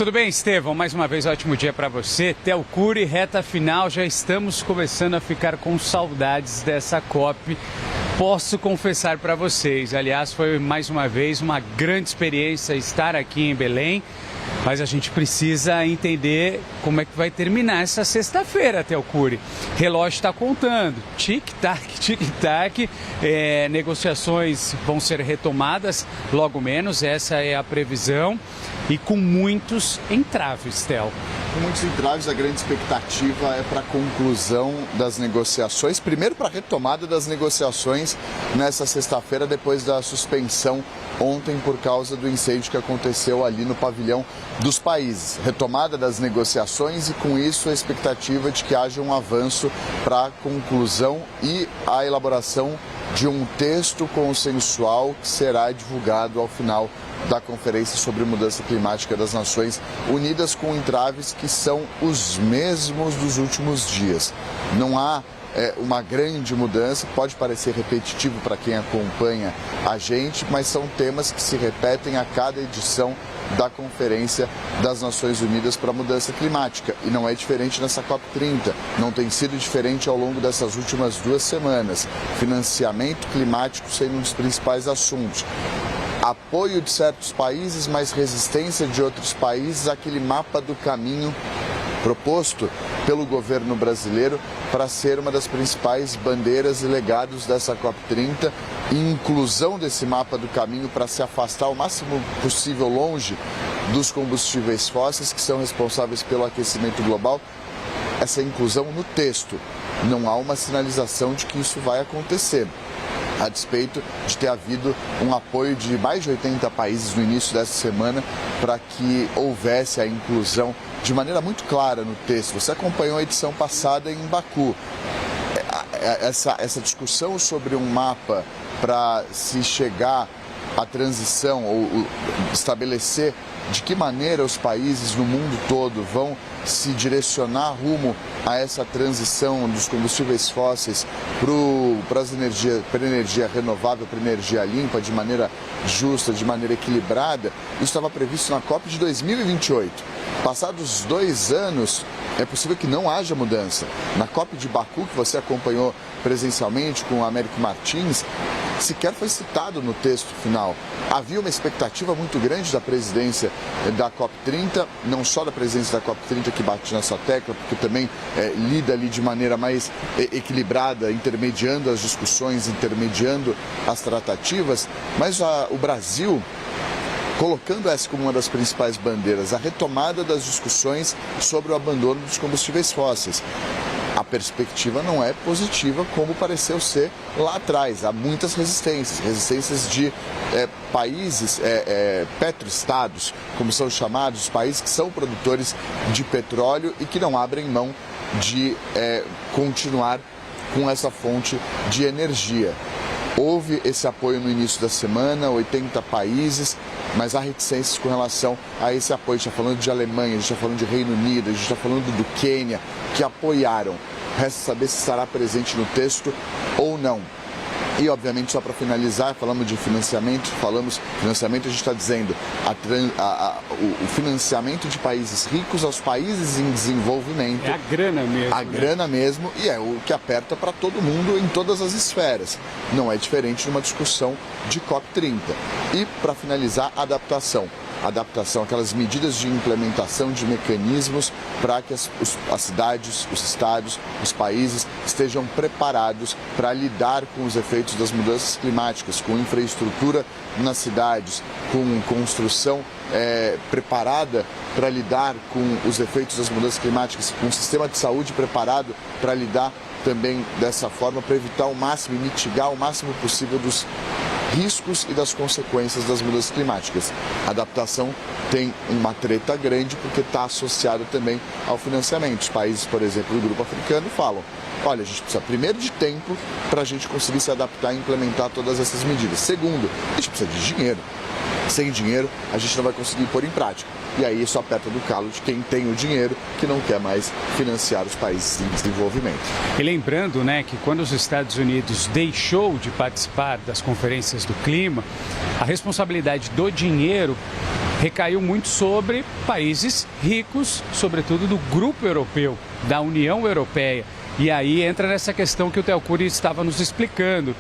Tudo bem, Estevão? Mais uma vez, ótimo dia para você. Theo Cury, reta final, já estamos começando a ficar com saudades dessa COP. Posso confessar para vocês, aliás, foi mais uma vez uma grande experiência estar aqui em Belém, mas a gente precisa entender como é que vai terminar essa sexta-feira, Theo Cury. Relógio está contando, tic-tac, tic-tac, negociações vão ser retomadas logo menos, essa é a previsão, e com muitos entraves, Theo. Com muitos entraves, a grande expectativa é para a conclusão das negociações, primeiro para a retomada das negociações nessa sexta-feira, depois da suspensão ontem por causa do incêndio que aconteceu ali no pavilhão dos países. Retomada das negociações e com isso a expectativa de que haja um avanço para a conclusão e a elaboração de um texto consensual que será divulgado ao final da Conferência sobre Mudança Climática das Nações Unidas, com entraves que são os mesmos dos últimos dias. Não há uma grande mudança, pode parecer repetitivo para quem acompanha a gente, mas são temas que se repetem a cada edição da Conferência das Nações Unidas para a Mudança Climática. E não é diferente nessa COP30, não tem sido diferente ao longo dessas últimas 2 semanas. Financiamento climático sendo um dos principais assuntos. Apoio de certos países, mas resistência de outros países àquele mapa do caminho proposto pelo governo brasileiro para ser uma das principais bandeiras e legados dessa COP30 e inclusão desse mapa do caminho para se afastar o máximo possível longe dos combustíveis fósseis que são responsáveis pelo aquecimento global. Essa inclusão no texto, não há uma sinalização de que isso vai acontecer, a despeito de ter havido um apoio de mais de 80 países no início dessa semana para que houvesse a inclusão de maneira muito clara no texto. Você acompanhou a edição passada em Baku. Essa discussão sobre um mapa para se chegar à transição ou estabelecer de que maneira os países no mundo todo vão se direcionar rumo a essa transição dos combustíveis fósseis para a energia renovável, para a energia limpa, de maneira justa, de maneira equilibrada, isso estava previsto na COP de 2028. Passados 2 anos, é possível que não haja mudança. Na COP de Baku, que você acompanhou presencialmente com o Américo Martins, sequer foi citado no texto final. Havia uma expectativa muito grande da presidência da COP30, não só da presidência da COP30 que bate nessa tecla, porque também lida ali de maneira mais equilibrada, intermediando as discussões, intermediando as tratativas, mas o Brasil colocando essa como uma das principais bandeiras, a retomada das discussões sobre o abandono dos combustíveis fósseis. A perspectiva não é positiva como pareceu ser lá atrás. Há muitas resistências de países, petroestados, como são chamados, países que são produtores de petróleo e que não abrem mão de continuar com essa fonte de energia. Houve esse apoio no início da semana, 80 países, mas há reticências com relação a esse apoio. A gente está falando de Alemanha, a gente está falando de Reino Unido, a gente está falando do Quênia, que apoiaram. Resta saber se estará presente no texto ou não. E, obviamente, só para finalizar, falamos de financiamento, financiamento a gente está dizendo o financiamento de países ricos aos países em desenvolvimento. É a grana mesmo. A grana mesmo, e é o que aperta para todo mundo em todas as esferas. Não é diferente de uma discussão de COP30. E, para finalizar, adaptação, aquelas medidas de implementação de mecanismos para que as cidades, os estados, os países estejam preparados para lidar com os efeitos das mudanças climáticas, com infraestrutura nas cidades, com construção preparada para lidar com os efeitos das mudanças climáticas, com um sistema de saúde preparado para lidar também dessa forma, para evitar o máximo e mitigar o máximo possível dos riscos e das consequências das mudanças climáticas. A adaptação tem uma treta grande porque está associada também ao financiamento. Os países, por exemplo, do grupo africano falam: olha, a gente precisa primeiro de tempo para a gente conseguir se adaptar e implementar todas essas medidas. Segundo, a gente precisa de dinheiro. Sem dinheiro, a gente não vai conseguir pôr em prática. E aí isso aperta do calo de quem tem o dinheiro, que não quer mais financiar os países em desenvolvimento. E lembrando, né, que quando os Estados Unidos deixou de participar das conferências do clima, a responsabilidade do dinheiro recaiu muito sobre países ricos, sobretudo do grupo europeu, da União Europeia. E aí entra nessa questão que o Theo Cury estava nos explicando.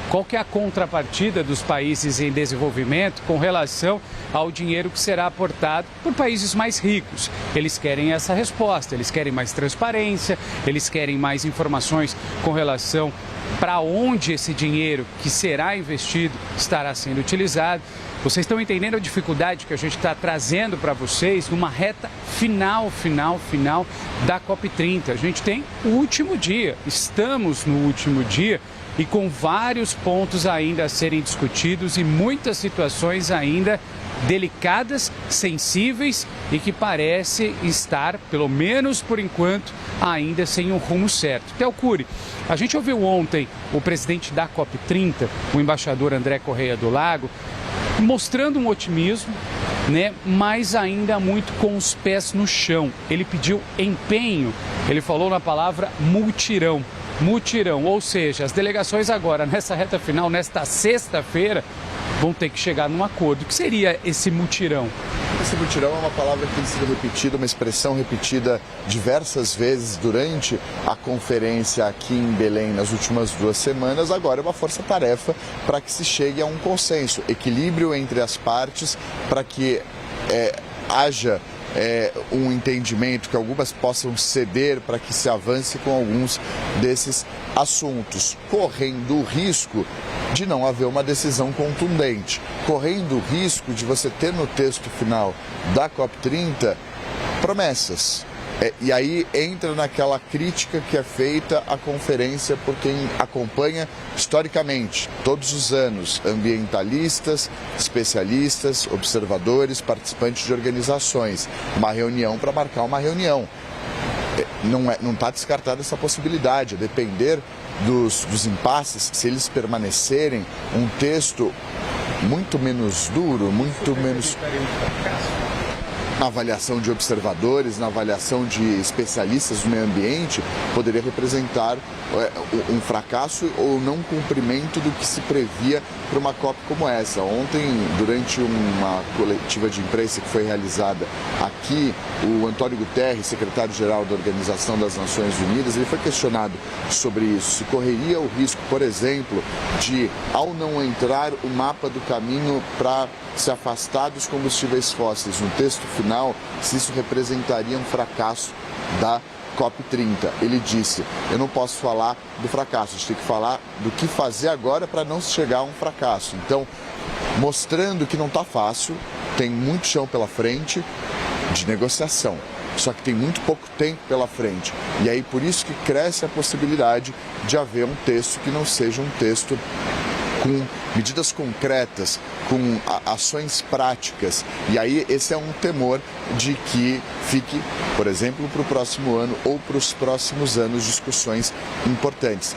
Qual que é a contrapartida dos países em desenvolvimento com relação ao dinheiro que será aportado por países mais ricos? Eles querem essa resposta, eles querem mais transparência, eles querem mais informações com relação para onde esse dinheiro que será investido estará sendo utilizado. Vocês estão entendendo a dificuldade que a gente está trazendo para vocês numa reta final da COP30. A gente tem o último dia, estamos no último dia e com vários pontos ainda a serem discutidos e muitas situações ainda delicadas, sensíveis e que parece estar, pelo menos por enquanto, ainda sem um rumo certo. Theo Cury, a gente ouviu ontem o presidente da COP30, o embaixador André Correia do Lago, mostrando um otimismo, né, mas ainda muito com os pés no chão. Ele pediu empenho, ele falou na palavra mutirão, ou seja, as delegações agora, nessa reta final, nesta sexta-feira, vão ter que chegar num acordo. O que seria esse mutirão? Esse mutirão é uma palavra que tem sido repetida, uma expressão repetida diversas vezes durante a conferência aqui em Belém nas últimas 2 semanas. Agora é uma força-tarefa para que se chegue a um consenso, equilíbrio entre as partes, para que haja um entendimento, que algumas possam ceder para que se avance com alguns desses assuntos, correndo o risco de não haver uma decisão contundente, correndo o risco de você ter no texto final da COP30 promessas. E aí entra naquela crítica que é feita à conferência por quem acompanha historicamente, todos os anos, ambientalistas, especialistas, observadores, participantes de organizações. Uma reunião para marcar uma reunião. Não está descartada essa possibilidade, a depender dos impasses, se eles permanecerem um texto muito menos duro, muito menos... Na avaliação de observadores, na avaliação de especialistas do meio ambiente, poderia representar um fracasso ou não cumprimento do que se previa para uma COP como essa. Ontem, durante uma coletiva de imprensa que foi realizada aqui, o Antônio Guterres, secretário-geral da Organização das Nações Unidas, ele foi questionado sobre isso. Se correria o risco, por exemplo, de, ao não entrar o mapa do caminho para se afastar dos combustíveis fósseis no texto final, se isso representaria um fracasso da COP30. Ele disse, eu não posso falar do fracasso, a gente tem que falar do que fazer agora para não chegar a um fracasso. Então, mostrando que não está fácil, tem muito chão pela frente de negociação, só que tem muito pouco tempo pela frente. E aí por isso que cresce a possibilidade de haver um texto que não seja um texto com medidas concretas, com ações práticas. E aí esse é um temor de que fique, por exemplo, para o próximo ano ou para os próximos anos discussões importantes.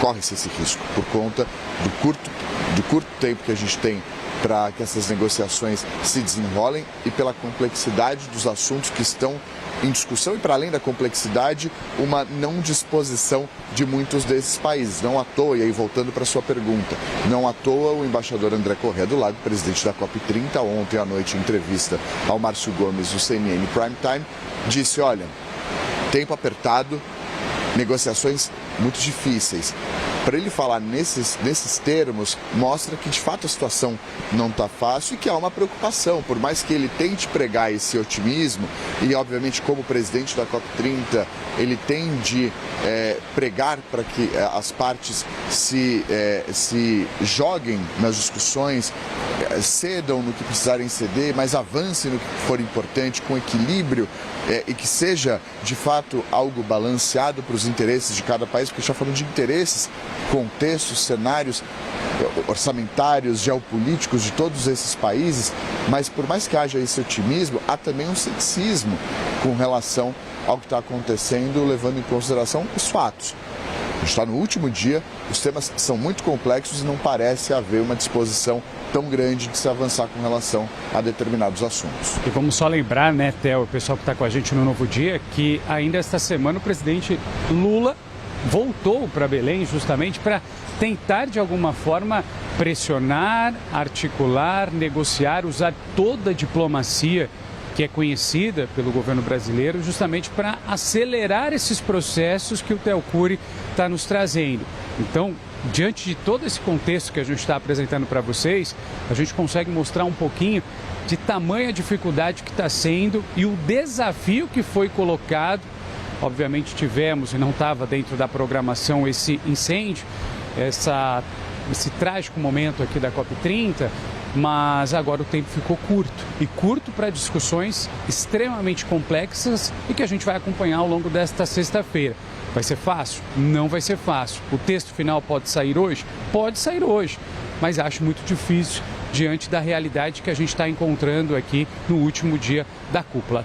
Corre-se esse risco por conta do curto tempo que a gente tem para que essas negociações se desenrolem e pela complexidade dos assuntos que estão em discussão e, para além da complexidade, uma não disposição de muitos desses países. Não à toa, e aí voltando para a sua pergunta, não à toa o embaixador André Correia do Lago, presidente da COP30, ontem à noite em entrevista ao Márcio Gomes, do CNN Prime Time, disse, olha, tempo apertado, negociações muito difíceis. Para ele falar nesses termos, mostra que de fato a situação não está fácil e que há uma preocupação. Por mais que ele tente pregar esse otimismo, e obviamente como presidente da COP30, ele tem de pregar para que as partes se joguem nas discussões, cedam no que precisarem ceder, mas avancem no que for importante, com equilíbrio, e que seja de fato algo balanceado para os interesses de cada país, porque a gente está falando de interesses, contextos, cenários orçamentários, geopolíticos de todos esses países, mas por mais que haja esse otimismo, há também um ceticismo com relação ao que está acontecendo, levando em consideração os fatos. A gente está no último dia, os temas são muito complexos e não parece haver uma disposição tão grande de se avançar com relação a determinados assuntos. E vamos só lembrar, né, Theo, o pessoal que está com a gente no Novo Dia, que ainda esta semana o presidente Lula voltou para Belém justamente para tentar de alguma forma pressionar, articular, negociar, usar toda a diplomacia que é conhecida pelo governo brasileiro, justamente para acelerar esses processos que o Theo Cury está nos trazendo. Então, diante de todo esse contexto que a gente está apresentando para vocês, a gente consegue mostrar um pouquinho de tamanha dificuldade que está sendo e o desafio que foi colocado. Obviamente tivemos, e não estava dentro da programação, esse incêndio, esse trágico momento aqui da COP30, mas agora o tempo ficou curto, e curto para discussões extremamente complexas e que a gente vai acompanhar ao longo desta sexta-feira. Vai ser fácil? Não vai ser fácil. O texto final pode sair hoje? Pode sair hoje, mas acho muito difícil diante da realidade que a gente está encontrando aqui no último dia da cúpula.